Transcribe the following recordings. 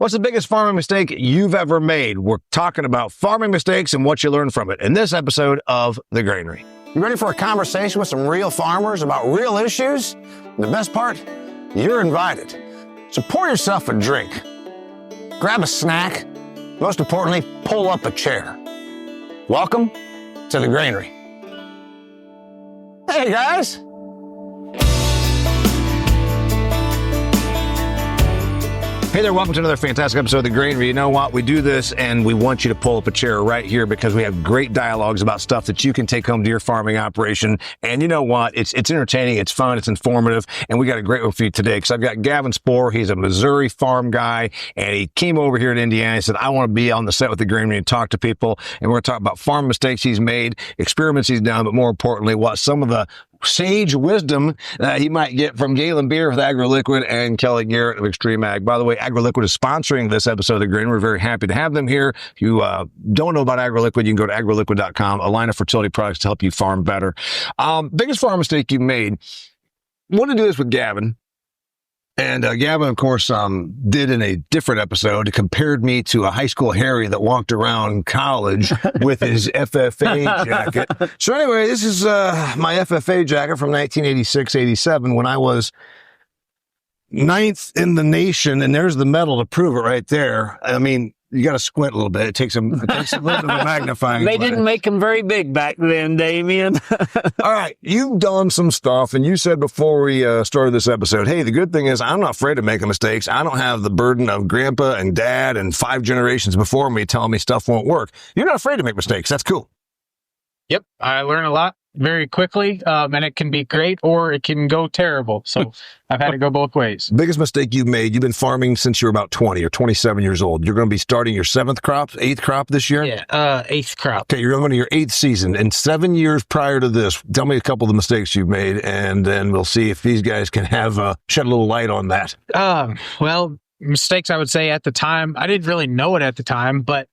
What's the biggest farming mistake you've ever made? We're talking about farming mistakes and what you learned from it in this episode of The Granary. You ready for a conversation with some real farmers about real issues? And the best part, you're invited. So pour yourself a drink, grab a snack, most importantly, pull up a chair. Welcome to The Granary. Hey guys. Hey there, welcome to another fantastic episode of The Granary. You know what? We do this and we want you to pull up a chair right here because we have great dialogues about stuff that you can take home to your farming operation. And you know what? It's entertaining, it's fun, it's informative, and we got a great one for you today because I've got Gavin Spoor. He's a Missouri farm guy, and he came over here to Indiana and said, I want to be on the set with The Granary and talk to people. And we're going to talk about farm mistakes he's made, experiments he's done, but more importantly, what some of the sage wisdom that he might get from Galynn Beer of AgroLiquid and Kelly Garrett of XtremeAg. By the way, AgroLiquid is sponsoring this episode of The Granary. We're very happy to have them here. If you don't know about AgroLiquid, you can go to agroliquid.com, a line of fertility products to help you farm better. Biggest farm mistake you made. I want to do this with Gavin. And Gavin, of course, did in a different episode, compared me to a high school Harry that walked around college with his FFA jacket. So anyway, this is my FFA jacket from 1986-87 when I was 9th in the nation, and there's the medal to prove it right there. I mean, you got to squint a little bit. It takes a little bit of a magnifying They glass. didn't make them very big back then, Damian. All right, you've done some stuff, and you said before we started this episode, hey, the good thing is I'm not afraid of making mistakes. I don't have the burden of grandpa and dad and 5 generations before me telling me stuff won't work. You're not afraid to make mistakes. That's cool. Yep, I learn a lot very quickly, and it can be great or it can go terrible. So I've had to go both ways. Biggest mistake you've made, you've been farming since you were about 20 or 27 years old. You're going to be starting your 8th crop this year? Yeah, 8th crop. Okay, you're going to your 8th season. And 7 years prior to this, tell me a couple of the mistakes you've made, and then we'll see if these guys can have shed a little light on that. Well, mistakes I would say at the time, I didn't really know it at the time, but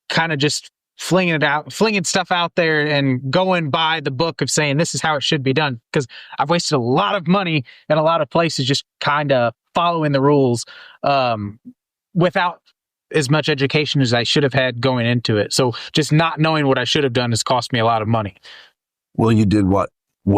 kind of just flinging stuff out there and going by the book of saying this is how it should be done. Because I've wasted a lot of money in a lot of places just kind of following the rules without as much education as I should have had going into it. So just not knowing what I should have done has cost me a lot of money. Well, you did what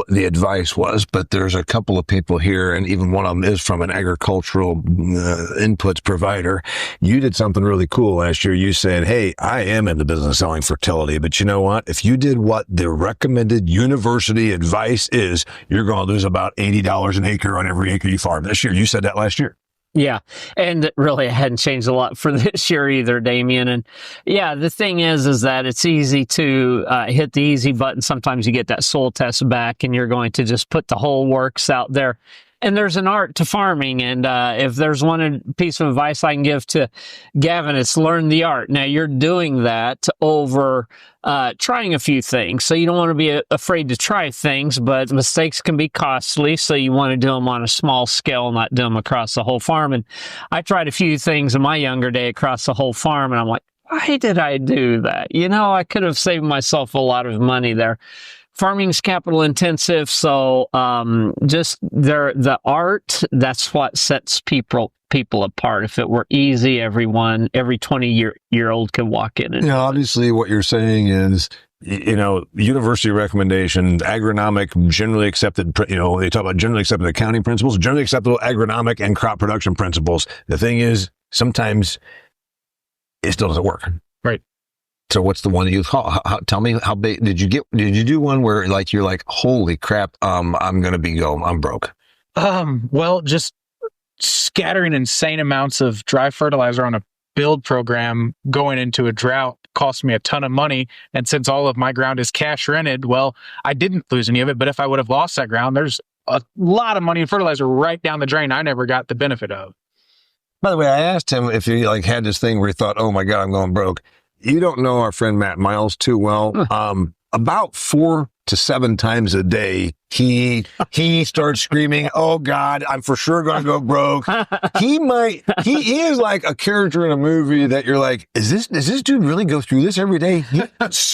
the advice was, but there's a couple of people here, and even one of them is from an agricultural inputs provider. You did something really cool last year. You said, hey, I am in the business of selling fertility, but you know what? If you did what the recommended university advice is, you're going to lose about $80 an acre on every acre you farm this year. You said that last year. Yeah. And it really hadn't changed a lot for this year either, Damian. And yeah, the thing is that it's easy to hit the easy button. Sometimes you get that soil test back and you're going to just put the whole works out there. And there's an art to farming. And if there's one piece of advice I can give to Gavin, it's learn the art. Now, you're doing that over trying a few things. So you don't want to be afraid to try things, but mistakes can be costly. So you want to do them on a small scale, not do them across the whole farm. And I tried a few things in my younger day across the whole farm. And I'm like, why did I do that? You know, I could have saved myself a lot of money there. Farming's capital intensive, so just the art, that's what sets people apart. If it were easy, every 20-year-old could walk in. And obviously what you're saying is, university recommendation, agronomic, generally accepted, they talk about generally accepted accounting principles, generally acceptable agronomic and crop production principles. The thing is, sometimes it still doesn't work. Right. So what's the one that you tell me how big did you do one where like you're like, holy crap, I'm broke? Well, just scattering insane amounts of dry fertilizer on a build program going into a drought cost me a ton of money. And since all of my ground is cash rented, well, I didn't lose any of it. But if I would have lost that ground, there's a lot of money in fertilizer right down the drain I never got the benefit of. By the way, I asked him if he had this thing where he thought, oh my God, I'm going broke. You don't know our friend Matt Miles too well. About 4 to 7 times a day, he starts screaming, oh God, I'm for sure going to go broke. He is like a character in a movie that you're like, does this dude really go through this every day?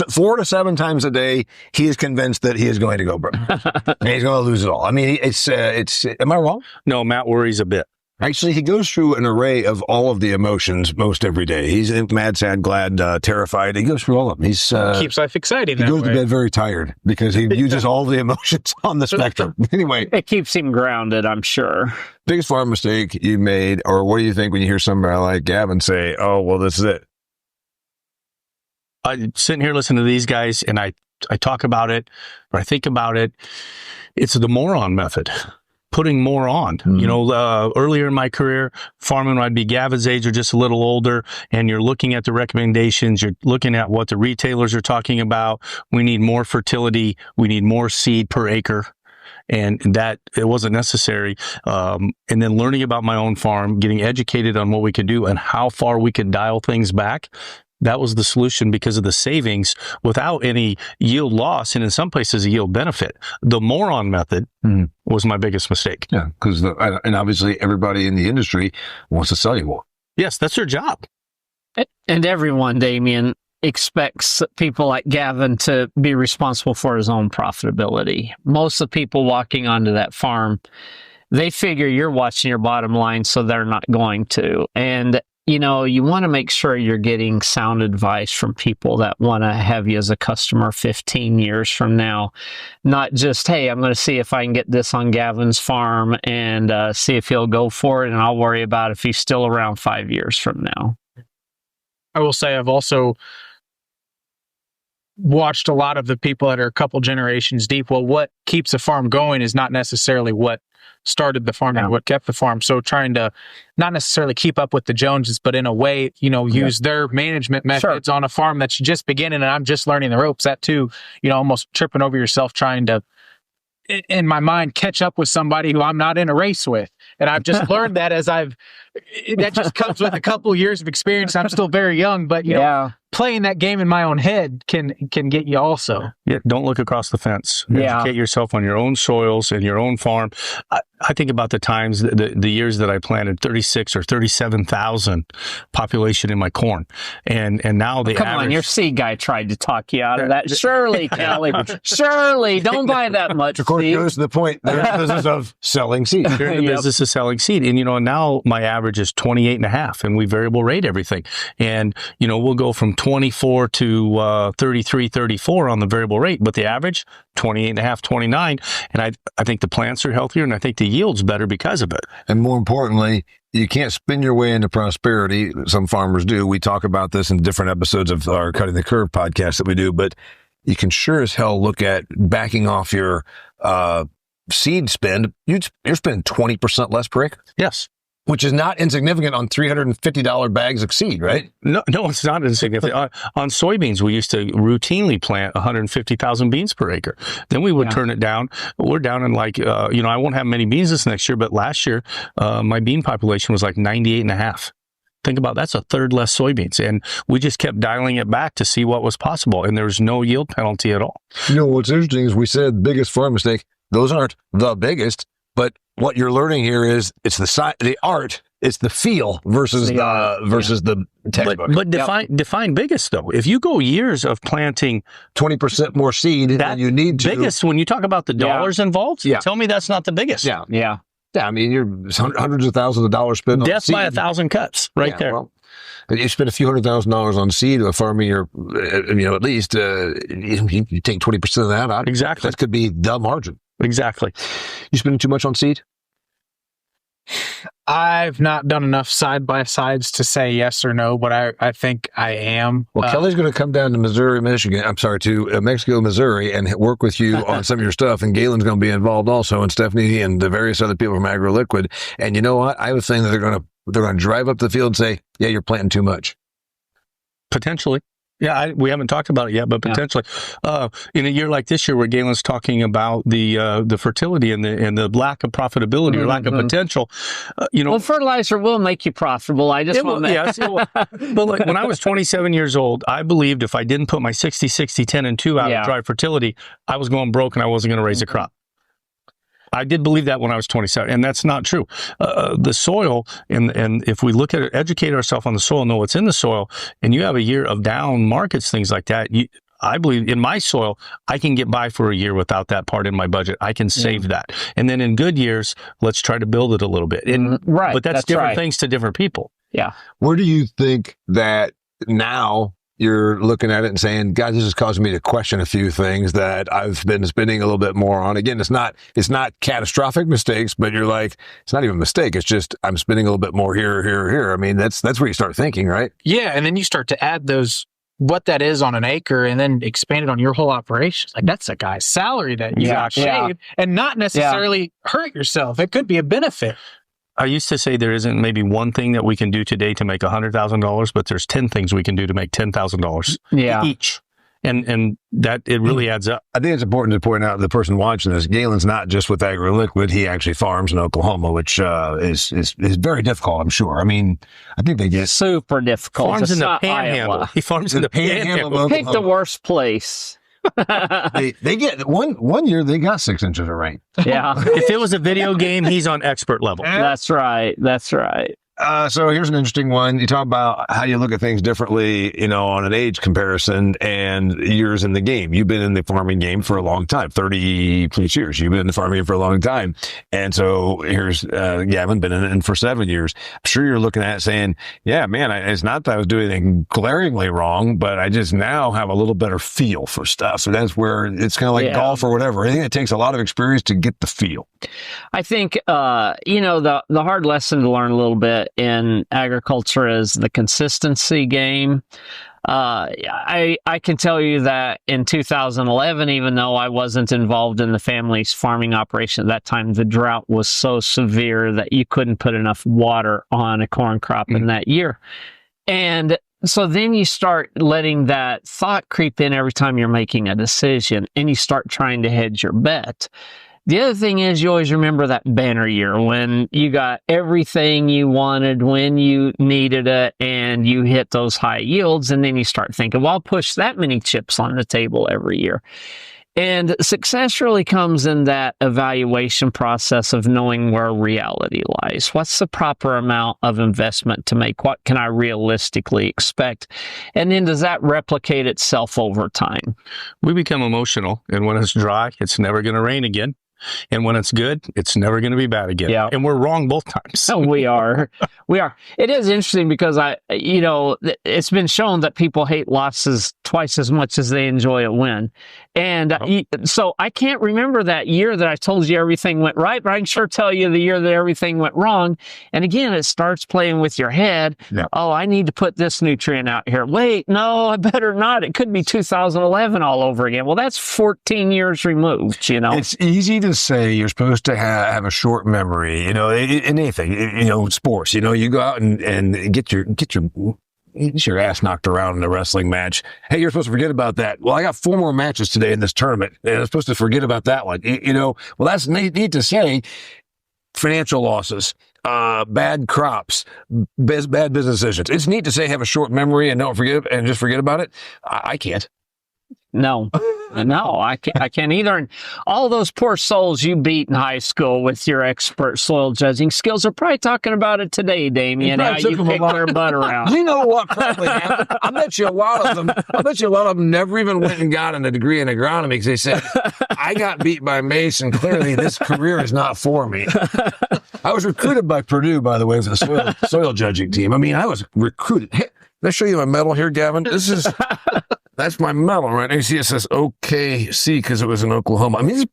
4 to 7 times a day, he is convinced that he is going to go broke. And he's going to lose it all. I mean, it's, am I wrong? No, Matt worries a bit. Actually, he goes through an array of all of the emotions most every day. He's mad, sad, glad, terrified. He goes through all of them. He's keeps life exciting. He goes to bed very tired because he uses all the emotions on the spectrum. Anyway, It keeps him grounded, I'm sure. biggest farm mistake you made, or what do you think when you hear somebody like Gavin say, "Oh, well, this is it"? I'm sitting here listening to these guys, and I talk about it, or I think about it. It's the moron method. Putting more on. Earlier in my career, farming when I'd be Gavin's age or just a little older, and you're looking at the recommendations, you're looking at what the retailers are talking about. We need more fertility. We need more seed per acre. And that it wasn't necessary. And then learning about my own farm, getting educated on what we could do and how far we could dial things back. That was the solution because of the savings without any yield loss, and in some places a yield benefit. The moron method was my biggest mistake. Yeah, because and obviously everybody in the industry wants to sell you more. Yes, that's their job. And everyone, Damian, expects people like Gavin to be responsible for his own profitability. Most of the people walking onto that farm, they figure you're watching your bottom line, so they're not going to. And you want to make sure you're getting sound advice from people that want to have you as a customer 15 years from now. Not just, hey, I'm going to see if I can get this on Gavin's farm and see if he'll go for it, and I'll worry about if he's still around 5 years from now. I will say I've also watched a lot of the people that are a couple generations deep. Well, what keeps a farm going is not necessarily what started the farm and what kept the farm. So trying to not necessarily keep up with the Joneses, but in a way, use their management methods on a farm that's just beginning and I'm just learning the ropes. That too, almost tripping over yourself trying to, in my mind, catch up with somebody who I'm not in a race with. And I've just learned that that just comes with a couple years of experience. I'm still very young, but playing that game in my own head can get you also. Yeah, don't look across the fence. Educate yourself on your own soils and your own farm. I think about the times, the years that I planted 36 or 37,000 population in my corn. And now the Come on, your seed guy tried to talk you out of that. Surely, Kelly. Surely, don't buy that much. Of course, seed. goes to the point. They're in the business of selling seed. They're in the business of selling seed. And, now my average is 28.5 and we variable rate everything. And, we'll go from 24 to 33, 34 on the variable rate, but the average 28.5, 29. And I think the plants are healthier and I think the yield's better because of it. And more importantly, you can't spin your way into prosperity. Some farmers do. We talk about this in different episodes of our Cutting the Curve podcast that we do, but you can sure as hell look at backing off your seed spend. You're spending 20% less per acre. Yes. Which is not insignificant on $350 bags of seed, right? No, it's not insignificant. On soybeans, we used to routinely plant 150,000 beans per acre. Then we would turn it down. We're down in I won't have many beans this next year, but last year, my bean population was like 98.5. Think about that's a third less soybeans. And we just kept dialing it back to see what was possible. And there's no yield penalty at all. What's interesting is we said biggest farm mistake. Those aren't the biggest, but what you're learning here is it's the art, it's the feel versus the textbook. But define biggest though. If you go years of planting 20% more seed than you need to. Biggest, when you talk about the dollars involved, tell me that's not the biggest. Yeah. I mean, you're hundreds of thousands of dollars spent on seed. Death by 1,000 cuts there. Well, you spend a few $100,000 on seed with farming, at least you take 20% of that out. Exactly. That could be the margin. Exactly. You spending too much on seed? I've not done enough side-by-sides to say yes or no, but I think I am. Well, Kelly's going to come down to Mexico, Missouri, and work with you on some of your stuff, and Galynn's going to be involved also, and Stephanie and the various other people from AgroLiquid. And you know what? I have a thing that they're going to drive up the field and say, yeah, you're planting too much. Potentially. Yeah, we haven't talked about it yet, but potentially, in a year like this year, where Galynn's talking about the fertility and the lack of profitability or lack of potential, well, fertilizer will make you profitable. I just want to. Yes, it will. But like, when I was 27 years old, I believed if I didn't put my 60, 60, 10, and 2 out of dry fertility, I was going broke and I wasn't going to raise a crop. I did believe that when I was 27, and that's not true. The soil, and if we look at it, educate ourselves on the soil, know what's in the soil, and you have a year of down markets, things like that, I believe in my soil, I can get by for a year without that part in my budget. I can save that. And then in good years, let's try to build it a little bit. And, Right. But that's different things to different people. Yeah. Where do you think that now you're looking at it and saying, guys, this is causing me to question a few things that I've been spending a little bit more on? Again, it's not catastrophic mistakes, but you're like, it's not even a mistake. It's just, I'm spending a little bit more here. I mean, that's where you start thinking, right? Yeah. And then you start to add what that is on an acre and then expand it on your whole operation. Like, that's a guy's salary that you got shaved and not necessarily hurt yourself. It could be a benefit. I used to say there isn't maybe one thing that we can do today to make $100,000, but there's 10 things we can do to make $10,000 each. And that it really adds up. I think it's important to point out the person watching this, Galynn's not just with AgroLiquid. He actually farms in Oklahoma, which is very difficult, I'm sure. I mean, I think they get super difficult. Farms in the not Panhandle. Iowa. He farms in the Panhandle. Pick the worst place. they get one year they got 6 inches of rain. Yeah. If it was a video game, he's on expert level. That's right. That's right. So here's an interesting one. You talk about how you look at things differently, you know, on an age comparison and years in the game. You've been in the farming game for a long time, 30 plus years. You've been in the farming game for a long time. And so here's Gavin, been in it for 7 years. I'm sure you're looking at it saying, yeah, man, it's not that I was doing anything glaringly wrong, but I just now have a little better feel for stuff. So that's where it's kind of like golf or whatever. I think it takes a lot of experience to get the feel. I think, you know, the hard lesson to learn a little bit in agriculture is the consistency game. I can tell you that in 2011, even though I wasn't involved in the family's farming operation at that time, the drought was so severe that you couldn't put enough water on a corn crop in that year. And so then you start letting that thought creep in every time you're making a decision, and you start trying to hedge your bet. The other thing is you always remember that banner year when you got everything you wanted when you needed it and you hit those high yields, and then you start thinking, well, I'll push that many chips on the table every year. And success really comes in that evaluation process of knowing where reality lies. What's the proper amount of investment to make? What can I realistically expect? And then does that replicate itself over time? We become emotional, and when it's dry, it's never going to rain again. And when it's good, it's never going to be bad again. Yeah. And we're wrong both times. We are. It is interesting because it's been shown that people hate losses twice as much as they enjoy a win. And so I can't remember that year that I told you everything went right, but I can sure tell you the year that everything went wrong. And again, it starts playing with your head. Yeah. Oh, I need to put this nutrient out here. Wait, no, I better not. It could be 2011 all over again. Well, that's 14 years removed, you know. It's easy to say you're supposed to have a short memory, you know, in anything, you know, sports, you know, you go out and get your ass knocked around in a wrestling match. Hey, you're supposed to forget about that. Well, I got 4 more matches today in this tournament, and I'm supposed to forget about that one. You know, well, that's neat to say. Financial losses, bad crops, bad business decisions. It's neat to say have a short memory and just forget about it. I can't. No, I can't either. And all those poor souls you beat in high school with your expert soil judging skills are probably talking about it today, Damian, how you kick their butt around. You know what probably happened? I bet you a lot of them never even went and got a degree in agronomy because they said, I got beat by Mason. Clearly, this career is not for me. I was recruited by Purdue, by the way, for the soil judging team. I mean, I was recruited. Hey, can I show you my medal here, Gavin? That's my medal right there. You see, it says OKC because it was in Oklahoma. I mean,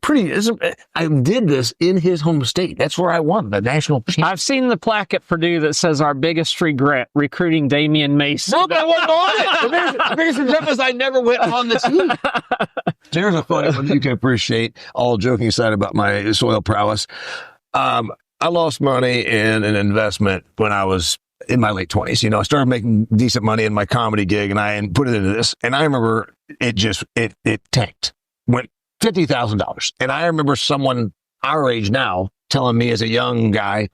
I did this in his home state. That's where I won the national championship. I've seen the plaque at Purdue that says our biggest regret, recruiting Damian Mason. No, but I wasn't on it. The biggest regret is I never went on the team. Here's a funny one that you can appreciate, all joking aside about my soil prowess. I lost money in an investment when I was in my late 20s. You know, I started making decent money in my comedy gig and I put it into this. And I remember it tanked, went $50,000. And I remember someone our age now telling me as a young guy,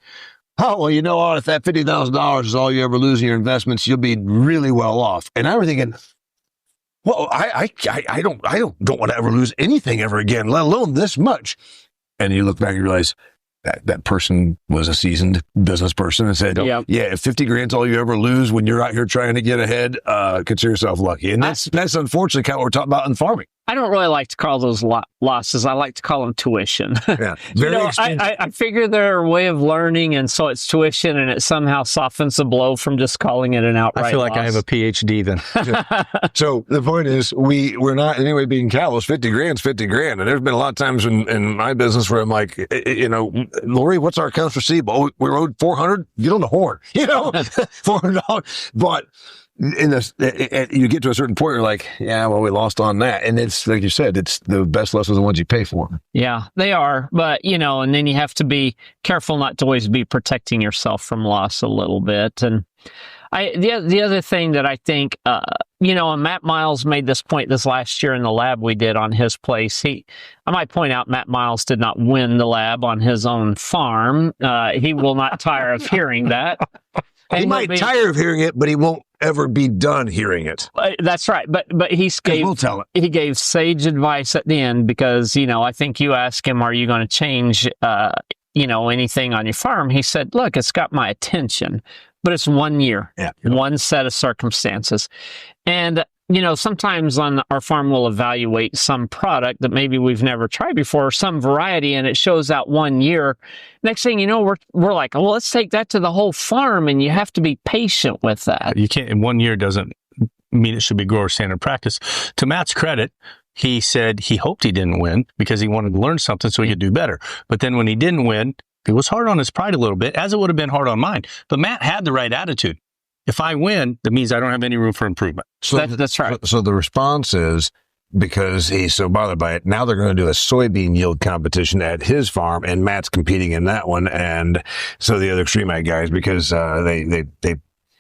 oh, well, you know what? If that $50,000 is all you ever lose in your investments, you'll be really well off. And I was thinking, well, I don't want to ever lose anything ever again, let alone this much. And you look back and realize, that person was a seasoned business person and said, Yep. yeah, if 50 grand's all you ever lose when you're out here trying to get ahead, consider yourself lucky. And that's unfortunately kind of what we're talking about in farming. I don't really like to call those losses. I like to call them tuition. Yeah, very expensive. I figure they're a way of learning, and so it's tuition, and it somehow softens the blow from just calling it an outright I feel like loss. I have a PhD then. So the point is, we're not in any way being callous. 50 grand's 50 grand. And there's been a lot of times in my business where I'm like, Lori, what's our accounts receivable? Oh, we owed 400. Get on the horn, $400. But you get to a certain point, you're like, yeah, well, we lost on that. And it's like you said, it's the best losses are the ones you pay for. Yeah, they are. But, and then you have to be careful not to always be protecting yourself from loss a little bit. And the other thing that I think, and Matt Miles made this point this last year in the lab we did on his place. I might point out Matt Miles did not win the lab on his own farm. He will not tire of hearing that. He might tire of hearing it, but he won't ever be done hearing it. That's right. But we'll tell it. He gave sage advice at the end because, I think you asked him, are you going to change, anything on your farm? He said, look, it's got my attention, but it's 1 year, one set of circumstances. And, sometimes on our farm we'll evaluate some product that maybe we've never tried before, or some variety, and it shows out 1 year. Next thing you know, we're like, well, let's take that to the whole farm, and you have to be patient with that. You can't, 1 year doesn't mean it should be grower standard practice. To Matt's credit, he said he hoped he didn't win because he wanted to learn something so he could do better. But then when he didn't win, it was hard on his pride a little bit, as it would have been hard on mine. But Matt had the right attitude. If I win, that means I don't have any room for improvement. So that's right. So the response is, because he's so bothered by it, now they're going to do a soybean yield competition at his farm, and Matt's competing in that one. And so the other XtremeAg guys, because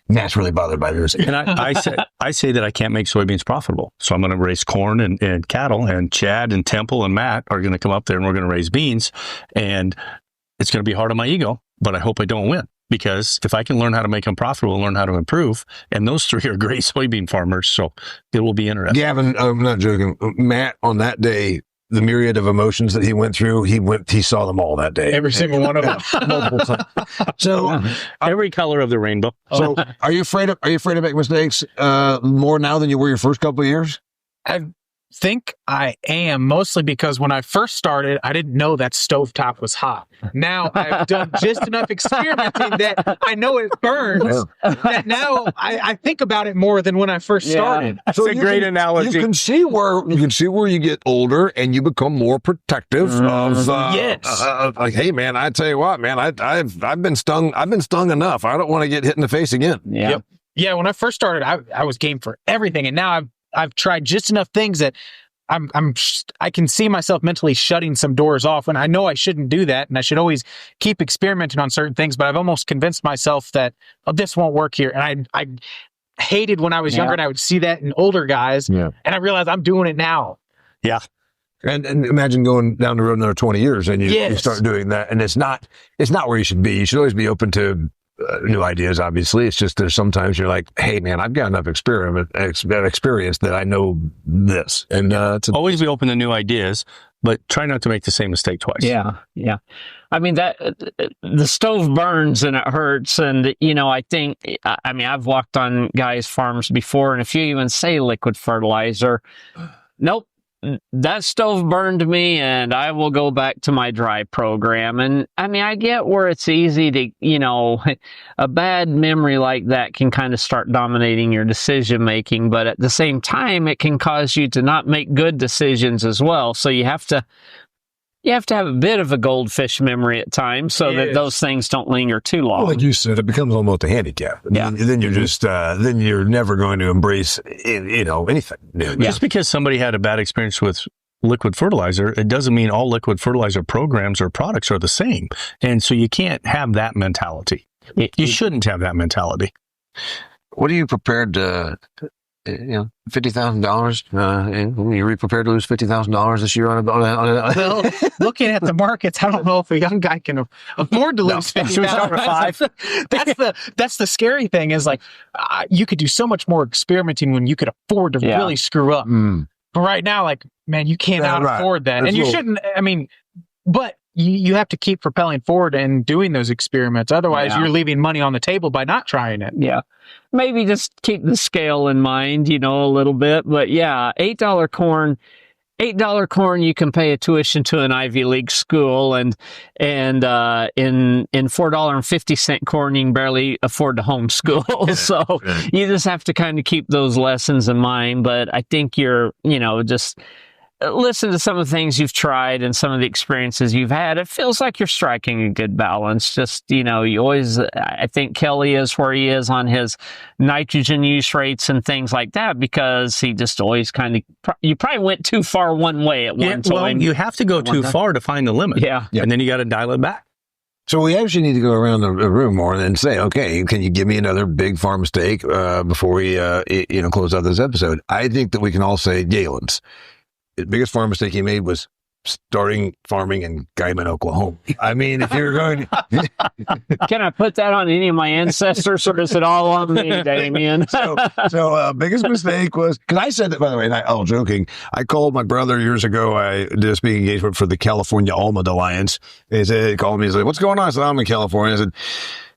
Matt's really bothered by this. And I say that I can't make soybeans profitable. So I'm going to raise corn and cattle, and Chad and Temple and Matt are going to come up there and we're going to raise beans. And it's going to be hard on my ego, but I hope I don't win. Because if I can learn how to make them profitable and learn how to improve, and those three are great soybean farmers, so it will be interesting. Gavin, I'm not joking. Matt, on that day, the myriad of emotions that he went through, he saw them all that day. Every single one of them. Multiple times. So every color of the rainbow. So are you afraid of making mistakes more now than you were your first couple of years? I think I am, mostly because when I first started, I didn't know that stovetop was hot. Now I've done just enough experimenting that I know it burns. That now I think about it more than when I first started. That's a great analogy. You can see where you get older and you become more protective of. Like, hey man, I tell you what, man, I've been stung. I've been stung enough. I don't want to get hit in the face again. Yeah. Yep. Yeah. When I first started, I was game for everything, and now I've tried just enough things that I can see myself mentally shutting some doors off when I know I shouldn't do that, and I should always keep experimenting on certain things. But I've almost convinced myself that this won't work here. And I hated when I was younger, and I would see that in older guys, and I realized I'm doing it now. Yeah. And imagine going down the road another 20 years and you start doing that, and it's not where you should be. You should always be open to new ideas, obviously. It's just there's sometimes you're like, hey man, I've got enough experience that I know this. And always be open to new ideas, but try not to make the same mistake twice. Yeah. I mean, that the stove burns and it hurts. And, I've walked on guys' farms before, and if you even say liquid fertilizer, nope. That stove burned me, and I will go back to my dry program. And I mean, I get where it's easy to, a bad memory like that can kind of start dominating your decision making, but at the same time, it can cause you to not make good decisions as well. So you have to have a bit of a goldfish memory at times so that those things don't linger too long. Well, like you said, it becomes almost a handicap. Yeah. Then you're just, then you're never going to embrace, anything. Just because somebody had a bad experience with liquid fertilizer, it doesn't mean all liquid fertilizer programs or products are the same. And so you can't have that mentality. You shouldn't have that mentality. What are you prepared to, $50,000? You're prepared to lose $50,000 this year on a Well, looking at the markets, I don't know if a young guy can afford to lose $50,000. That's the scary thing is like, you could do so much more experimenting when you could afford to really screw up. But right now, like, man, you can't afford that. And you shouldn't, but you have to keep propelling forward and doing those experiments. Otherwise, you're leaving money on the table by not trying it. Yeah. Maybe just keep the scale in mind, a little bit. But yeah, $8 corn. $8 you can pay a tuition to an Ivy League school, and in $4.50 corn you can barely afford to homeschool. So you just have to kind of keep those lessons in mind. But I think you're, just listen to some of the things you've tried and some of the experiences you've had. It feels like you're striking a good balance. Just, you always, I think Kelly is where he is on his nitrogen use rates and things like that, because he just always you probably went too far one way at one time. Well, you have to go too far to find the limit. Yeah. And then you got to dial it back. So we actually need to go around the room more and say, okay, can you give me another big farm mistake before we, close out this episode? I think that we can all say Galynn's. The biggest farm mistake he made was starting farming in Galynn, Oklahoma. I mean, if you're going to... Can I put that on any of my ancestors, or is it all on me, Damian? So biggest mistake was, because I said that, by the way, all joking, I called my brother years ago. I did a speaking engagement for the California Almond Alliance. He called me and said, what's going on? I said, I'm in California.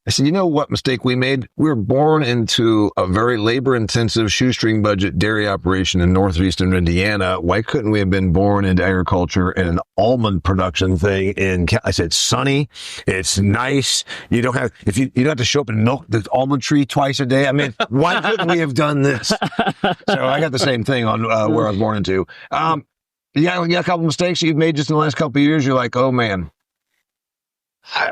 I said, you know what mistake we made? We were born into a very labor-intensive shoestring budget dairy operation in northeastern Indiana. Why couldn't we have been born into agriculture and an almond production thing I said, sunny, it's nice. You don't have, you don't have to show up and milk the almond tree twice a day. I mean, why couldn't we have done this? So I got the same thing on where I was born into. You got a couple mistakes you've made just in the last couple of years. You're like, oh man.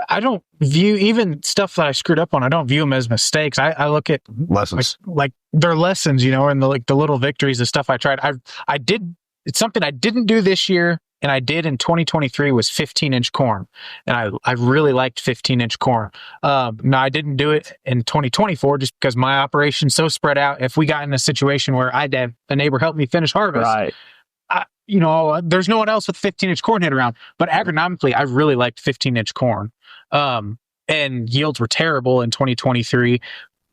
I don't view even stuff that I screwed up on. I don't view them as mistakes. I look at lessons, like they're lessons, and the little victories, the stuff I tried. It's something I didn't do this year, and I did in 2023 was 15-inch corn, and I really liked 15-inch corn. Now I didn't do it in 2024 just because my operation's so spread out. If we got in a situation where I'd have a neighbor help me finish harvest, right. There's no one else with 15-inch corn hit around, but agronomically, I really liked 15-inch corn. And yields were terrible in 2023,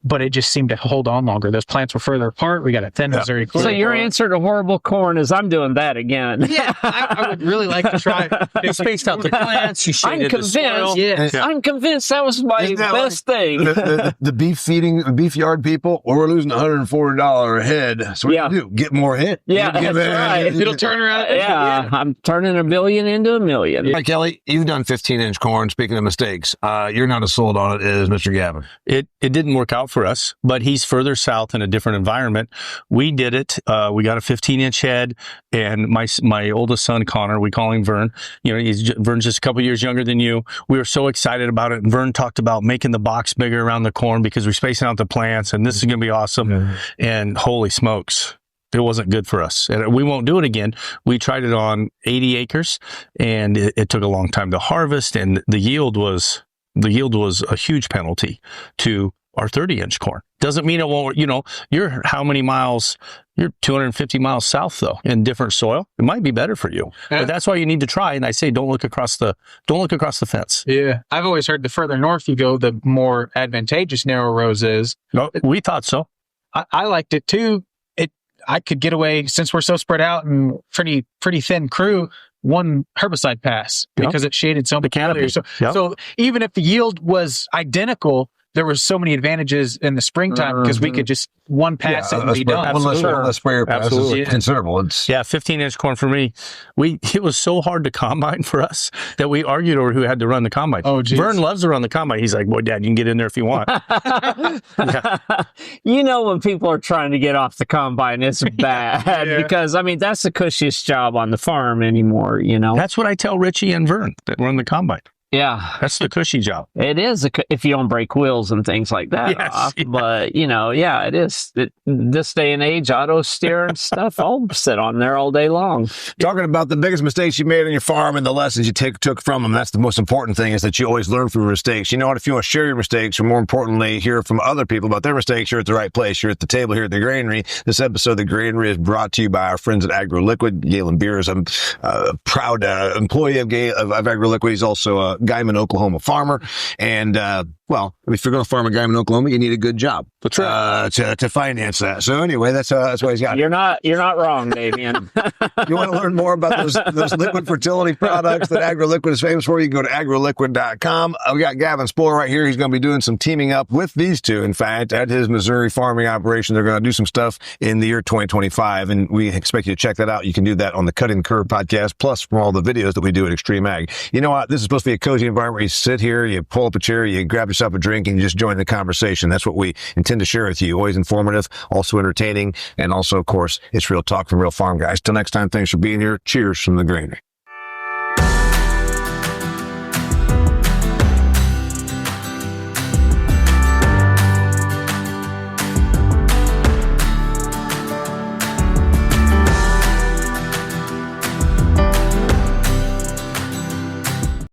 but it just seemed to hold on longer. Those plants were further apart. We got a thin Missouri corn. So your answer to horrible corn is I'm doing that again. Yeah, I would really like to try. You spaced out the plants. You shaded the soil. I'm convinced that was my best thing. The beef yard people, we're losing $140 a head. So what do you do? Get more head. Yeah, that's right. It'll turn around. Yeah, I'm turning $1 billion into $1 million. All right, Kelly, you've done 15-inch corn. Speaking of mistakes, you're not as sold on it as Mr. Gavin. It didn't work out for us, but he's further south in a different environment. We did it. We got a 15-inch head, and my oldest son, Connor, we call him Vern. Vern's just a couple years younger than you. We were so excited about it. And Vern talked about making the box bigger around the corn because we're spacing out the plants, and this is going to be awesome. Mm-hmm. And holy smokes, it wasn't good for us. And we won't do it again. We tried it on 80 acres, and it took a long time to harvest, and the yield was a huge penalty to our 30-inch corn. Doesn't mean it won't, you're how many miles? You're 250 miles south, though, in different soil. It might be better for you. Yeah. But that's why you need to try. And I say, don't look across the fence. Yeah. I've always heard the further north you go, the more advantageous narrow rows is. No, we thought so. I liked it too. I could get away, since we're so spread out and pretty thin crew, one herbicide pass because it shaded so much earlier. So even if the yield was identical, there was so many advantages in the springtime because we could just one pass and be done. One sprayer pass is considerable. 15-inch corn for me. It was so hard to combine for us that we argued over who had to run the combine. Oh, geez. Vern loves to run the combine. He's like, boy, Dad, you can get in there if you want. When people are trying to get off the combine, it's bad because, that's the cushiest job on the farm anymore, That's what I tell Richie and Vern that run the combine. Yeah. That's the cushy job. It is if you don't break wheels and things like that off. Yeah. But, it is. This day and age, auto steer and stuff, I'll sit on there all day long. Talking about the biggest mistakes you made on your farm and the lessons you took from them, that's the most important thing, is that you always learn from your mistakes. You know what? If you want to share your mistakes, or more importantly, hear from other people about their mistakes, you're at the right place. You're at the table here at the Granary. This episode of the Granary is brought to you by our friends at AgroLiquid. Galynn Beer is a proud employee of AgroLiquid. He's also a Galynn, Oklahoma farmer. And Well, if you're going to farm a guy in Oklahoma, you need a good job. That's right. To finance that. So anyway, that's why he's got it. You're not wrong, Damian. You want to learn more about those liquid fertility products that AgroLiquid is famous for, you can go to agroliquid.com. We got Gavin Spoor right here. He's going to be doing some teaming up with these two, in fact, at his Missouri farming operation. They're going to do some stuff in the year 2025, and we expect you to check that out. You can do that on the Cutting Curve podcast, plus from all the videos that we do at XtremeAg. You know what? This is supposed to be a cozy environment where you sit here, you pull up a chair, you grab yourself a drink, and you just join the conversation. That's what we intend to share with you. Always informative, also entertaining, and also, of course, it's real talk from real farm guys. Till next time, thanks for being here. Cheers from the Granary.